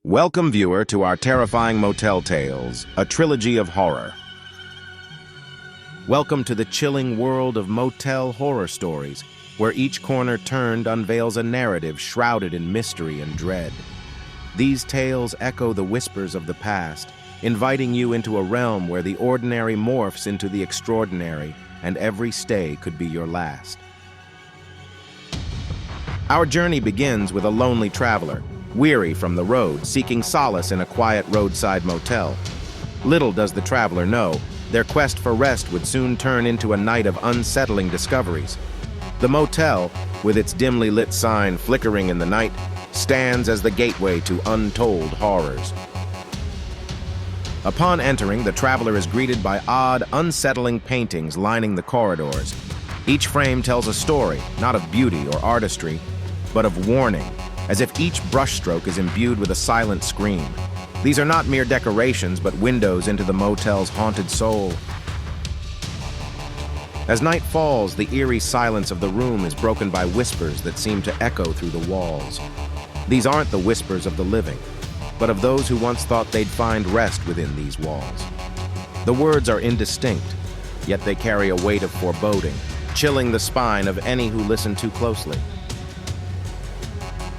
Welcome, viewer, to our terrifying motel tales, a trilogy of horror. Welcome to the chilling world of motel horror stories, where each corner turned unveils a narrative shrouded in mystery and dread. These tales echo the whispers of the past, inviting you into a realm where the ordinary morphs into the extraordinary, and every stay could be your last. Our journey begins with a lonely traveler, weary from the road, seeking solace in a quiet roadside motel. Little does the traveler know, their quest for rest would soon turn into a night of unsettling discoveries. The motel, with its dimly lit sign flickering in the night, stands as the gateway to untold horrors. Upon entering, the traveler is greeted by odd, unsettling paintings lining the corridors. Each frame tells a story, not of beauty or artistry, but of warning, as if each brushstroke is imbued with a silent scream. These are not mere decorations, but windows into the motel's haunted soul. As night falls, the eerie silence of the room is broken by whispers that seem to echo through the walls. These aren't the whispers of the living, but of those who once thought they'd find rest within these walls. The words are indistinct, yet they carry a weight of foreboding, chilling the spine of any who listen too closely.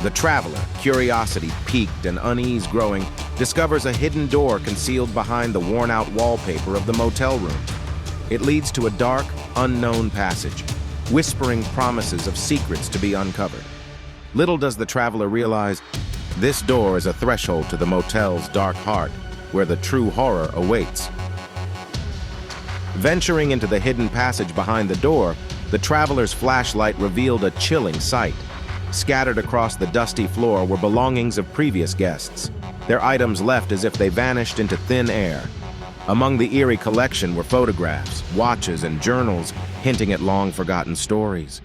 The traveler, curiosity piqued and unease growing, discovers a hidden door concealed behind the worn-out wallpaper of the motel room. It leads to a dark, unknown passage, whispering promises of secrets to be uncovered. Little does the traveler realize, this door is a threshold to the motel's dark heart, where the true horror awaits. Venturing into the hidden passage behind the door, the traveler's flashlight revealed a chilling sight. Scattered across the dusty floor were belongings of previous guests, their items left as if they vanished into thin air. Among the eerie collection were photographs, watches, and journals hinting at long-forgotten stories.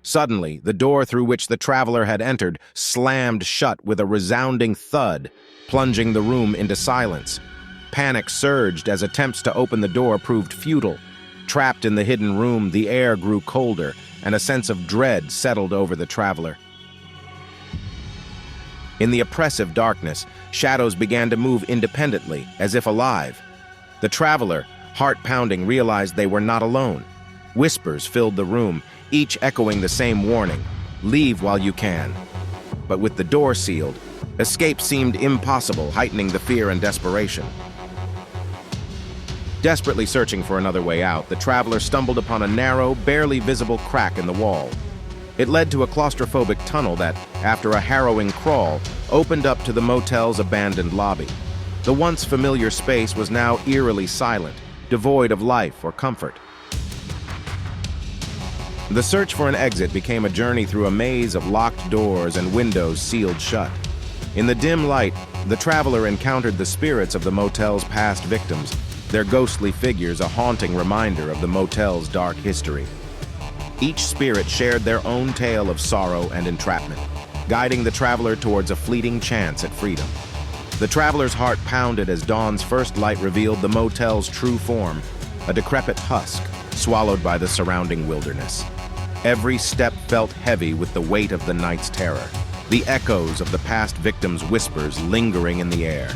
Suddenly, the door through which the traveler had entered slammed shut with a resounding thud, plunging the room into silence. Panic surged as attempts to open the door proved futile. Trapped in the hidden room, the air grew colder, and a sense of dread settled over the traveler. In the oppressive darkness, shadows began to move independently, as if alive. The traveler, heart pounding, realized they were not alone. Whispers filled the room, each echoing the same warning, "Leave while you can." But with the door sealed, escape seemed impossible, heightening the fear and desperation. Desperately searching for another way out, the traveler stumbled upon a narrow, barely visible crack in the wall. It led to a claustrophobic tunnel that, after a harrowing crawl, opened up to the motel's abandoned lobby. The once familiar space was now eerily silent, devoid of life or comfort. The search for an exit became a journey through a maze of locked doors and windows sealed shut. In the dim light, the traveler encountered the spirits of the motel's past victims, their ghostly figures a haunting reminder of the motel's dark history. Each spirit shared their own tale of sorrow and entrapment, guiding the traveler towards a fleeting chance at freedom. The traveler's heart pounded as dawn's first light revealed the motel's true form, a decrepit husk swallowed by the surrounding wilderness. Every step felt heavy with the weight of the night's terror, the echoes of the past victims' whispers lingering in the air.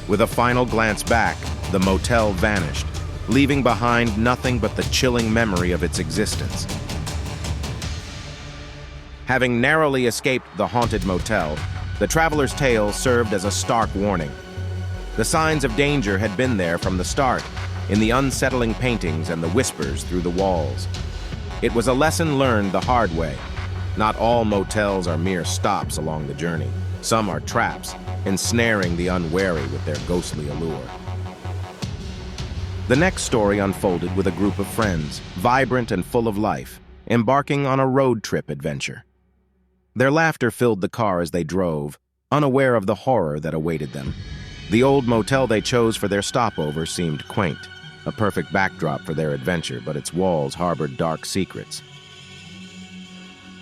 With a final glance back, the motel vanished, leaving behind nothing but the chilling memory of its existence. Having narrowly escaped the haunted motel, the traveler's tale served as a stark warning. The signs of danger had been there from the start, in the unsettling paintings and the whispers through the walls. It was a lesson learned the hard way. Not all motels are mere stops along the journey. Some are traps, ensnaring the unwary with their ghostly allure. The next story unfolded with a group of friends, vibrant and full of life, embarking on a road trip adventure. Their laughter filled the car as they drove, unaware of the horror that awaited them. The old motel they chose for their stopover seemed quaint, a perfect backdrop for their adventure, but its walls harbored dark secrets.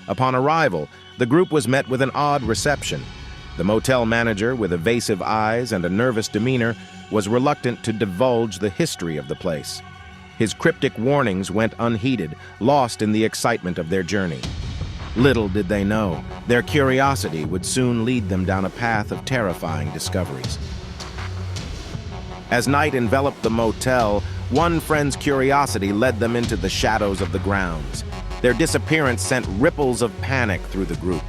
Upon arrival, the group was met with an odd reception. The motel manager, with evasive eyes and a nervous demeanor, was reluctant to divulge the history of the place. His cryptic warnings went unheeded, lost in the excitement of their journey. Little did they know, their curiosity would soon lead them down a path of terrifying discoveries. As night enveloped the motel, one friend's curiosity led them into the shadows of the grounds. Their disappearance sent ripples of panic through the group.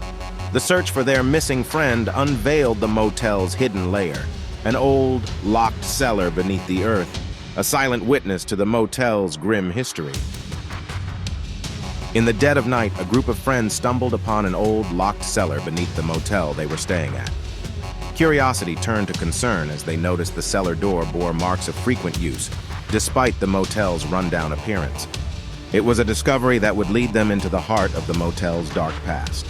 The search for their missing friend unveiled the motel's hidden lair, an old, locked cellar beneath the earth, a silent witness to the motel's grim history. In the dead of night, a group of friends stumbled upon an old, locked cellar beneath the motel they were staying at. Curiosity turned to concern as they noticed the cellar door bore marks of frequent use, despite the motel's rundown appearance. It was a discovery that would lead them into the heart of the motel's dark past.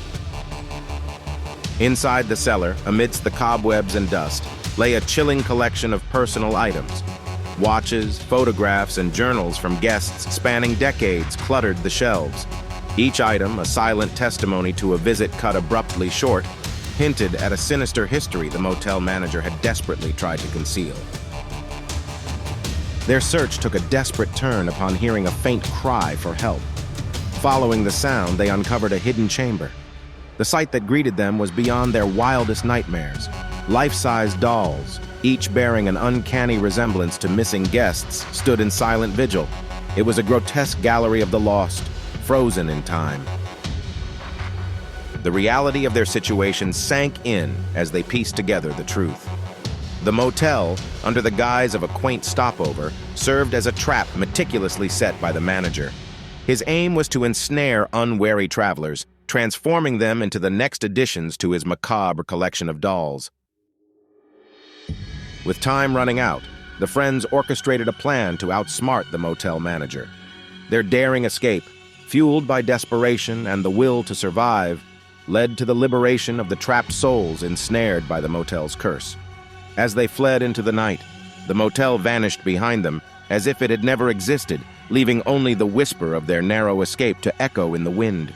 Inside the cellar, amidst the cobwebs and dust, lay a chilling collection of personal items. Watches, photographs, and journals from guests spanning decades cluttered the shelves. Each item, a silent testimony to a visit cut abruptly short, hinted at a sinister history the motel manager had desperately tried to conceal. Their search took a desperate turn upon hearing a faint cry for help. Following the sound, they uncovered a hidden chamber. The sight that greeted them was beyond their wildest nightmares. Life-size dolls, each bearing an uncanny resemblance to missing guests, stood in silent vigil. It was a grotesque gallery of the lost, frozen in time. The reality of their situation sank in as they pieced together the truth. The motel, under the guise of a quaint stopover, served as a trap meticulously set by the manager. His aim was to ensnare unwary travelers, transforming them into the next additions to his macabre collection of dolls. With time running out, the friends orchestrated a plan to outsmart the motel manager. Their daring escape, fueled by desperation and the will to survive, led to the liberation of the trapped souls ensnared by the motel's curse. As they fled into the night, the motel vanished behind them as if it had never existed, leaving only the whisper of their narrow escape to echo in the wind.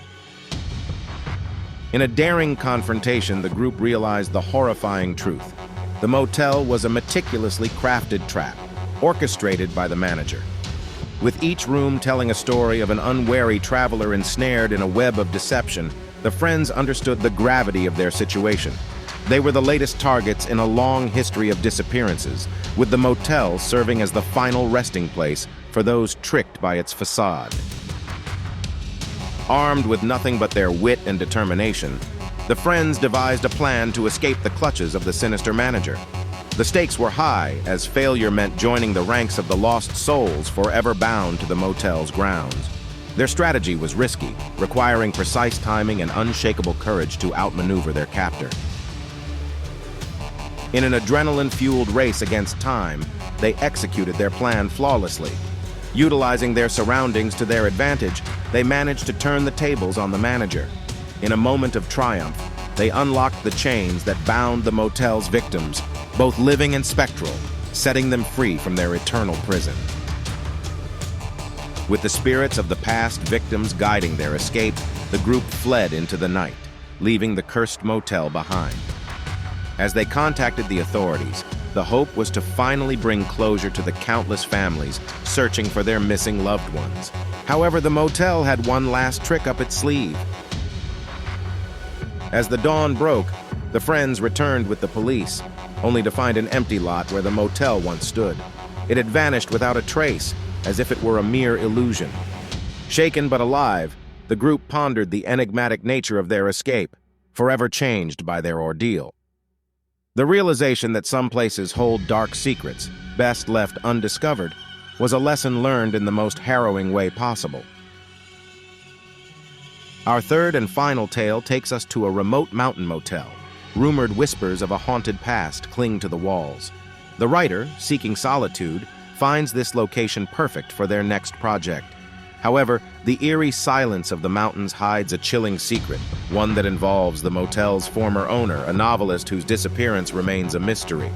In a daring confrontation, the group realized the horrifying truth. The motel was a meticulously crafted trap, orchestrated by the manager. With each room telling a story of an unwary traveler ensnared in a web of deception, the friends understood the gravity of their situation. They were the latest targets in a long history of disappearances, with the motel serving as the final resting place for those tricked by its facade. Armed with nothing but their wit and determination, the friends devised a plan to escape the clutches of the sinister manager. The stakes were high, as failure meant joining the ranks of the lost souls forever bound to the motel's grounds. Their strategy was risky, requiring precise timing and unshakable courage to outmaneuver their captor. In an adrenaline-fueled race against time, they executed their plan flawlessly. Utilizing their surroundings to their advantage, they managed to turn the tables on the manager. In a moment of triumph, they unlocked the chains that bound the motel's victims, both living and spectral, setting them free from their eternal prison. With the spirits of the past victims guiding their escape, the group fled into the night, leaving the cursed motel behind. As they contacted the authorities, the hope was to finally bring closure to the countless families searching for their missing loved ones. However, the motel had one last trick up its sleeve. As the dawn broke, the friends returned with the police, only to find an empty lot where the motel once stood. It had vanished without a trace, as if it were a mere illusion. Shaken but alive, the group pondered the enigmatic nature of their escape, forever changed by their ordeal. The realization that some places hold dark secrets, best left undiscovered, was a lesson learned in the most harrowing way possible. Our third and final tale takes us to a remote mountain motel. Rumored whispers of a haunted past cling to the walls. The writer, seeking solitude, finds this location perfect for their next project. However, the eerie silence of the mountains hides a chilling secret, one that involves the motel's former owner, a novelist whose disappearance remains a mystery.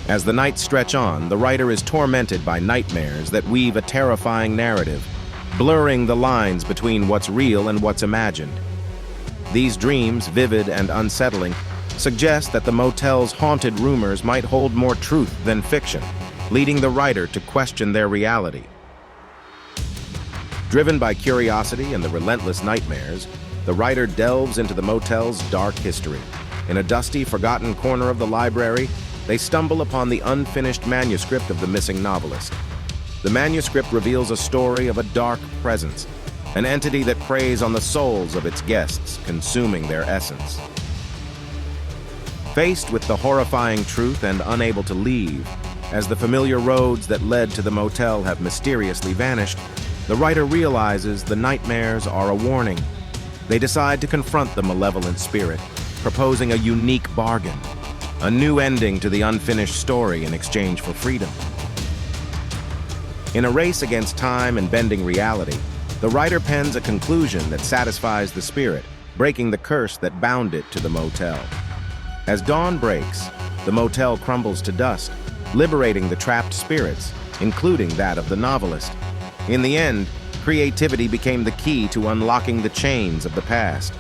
As the nights stretch on, the writer is tormented by nightmares that weave a terrifying narrative, blurring the lines between what's real and what's imagined. These dreams, vivid and unsettling, suggest that the motel's haunted rumors might hold more truth than fiction, leading the writer to question their reality. Driven by curiosity and the relentless nightmares, the writer delves into the motel's dark history. In a dusty, forgotten corner of the library, they stumble upon the unfinished manuscript of the missing novelist. The manuscript reveals a story of a dark presence, an entity that preys on the souls of its guests, consuming their essence. Faced with the horrifying truth and unable to leave, as the familiar roads that led to the motel have mysteriously vanished, the writer realizes the nightmares are a warning. They decide to confront the malevolent spirit, proposing a unique bargain, a new ending to the unfinished story in exchange for freedom. In a race against time and bending reality, the writer pens a conclusion that satisfies the spirit, breaking the curse that bound it to the motel. As dawn breaks, the motel crumbles to dust, liberating the trapped spirits, including that of the novelist. In the end, creativity became the key to unlocking the chains of the past.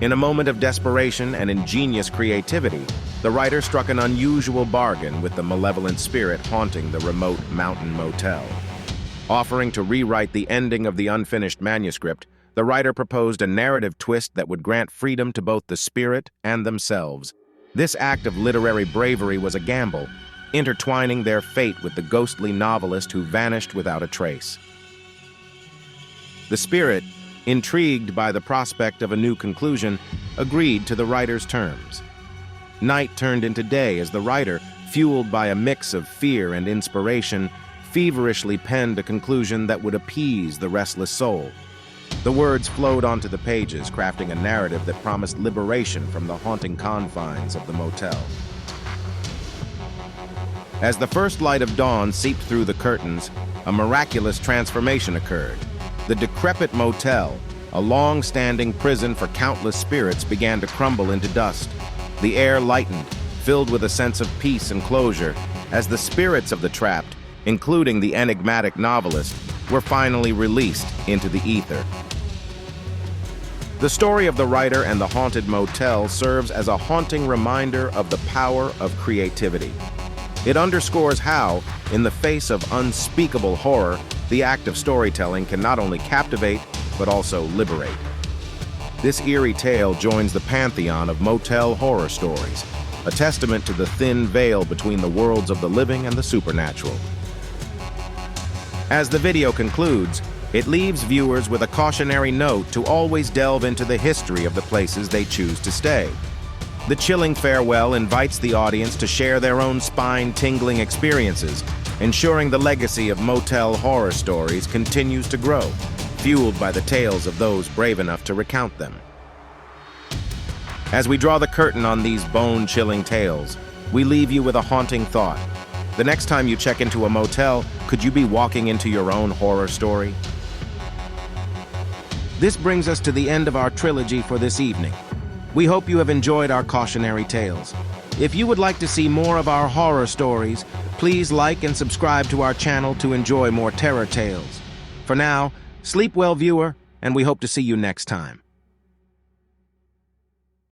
In a moment of desperation and ingenious creativity, the writer struck an unusual bargain with the malevolent spirit haunting the remote mountain motel. Offering to rewrite the ending of the unfinished manuscript, the writer proposed a narrative twist that would grant freedom to both the spirit and themselves. This act of literary bravery was a gamble, intertwining their fate with the ghostly novelist who vanished without a trace. The spirit, intrigued by the prospect of a new conclusion, agreed to the writer's terms. Night turned into day as the writer, fueled by a mix of fear and inspiration, feverishly penned a conclusion that would appease the restless soul. The words flowed onto the pages, crafting a narrative that promised liberation from the haunting confines of the motel. As the first light of dawn seeped through the curtains, a miraculous transformation occurred. The decrepit motel, a long-standing prison for countless spirits, began to crumble into dust. The air lightened, filled with a sense of peace and closure, as the spirits of the trapped, including the enigmatic novelist, were finally released into the ether. The story of the writer and the haunted motel serves as a haunting reminder of the power of creativity. It underscores how, in the face of unspeakable horror, the act of storytelling can not only captivate, but also liberate. This eerie tale joins the pantheon of motel horror stories, a testament to the thin veil between the worlds of the living and the supernatural. As the video concludes, it leaves viewers with a cautionary note to always delve into the history of the places they choose to stay. The chilling farewell invites the audience to share their own spine-tingling experiences, ensuring the legacy of motel horror stories continues to grow, fueled by the tales of those brave enough to recount them. As we draw the curtain on these bone-chilling tales, we leave you with a haunting thought. The next time you check into a motel, could you be walking into your own horror story? This brings us to the end of our trilogy for this evening. We hope you have enjoyed our cautionary tales. If you would like to see more of our horror stories, please like and subscribe to our channel to enjoy more terror tales. For now, sleep well, viewer, and we hope to see you next time.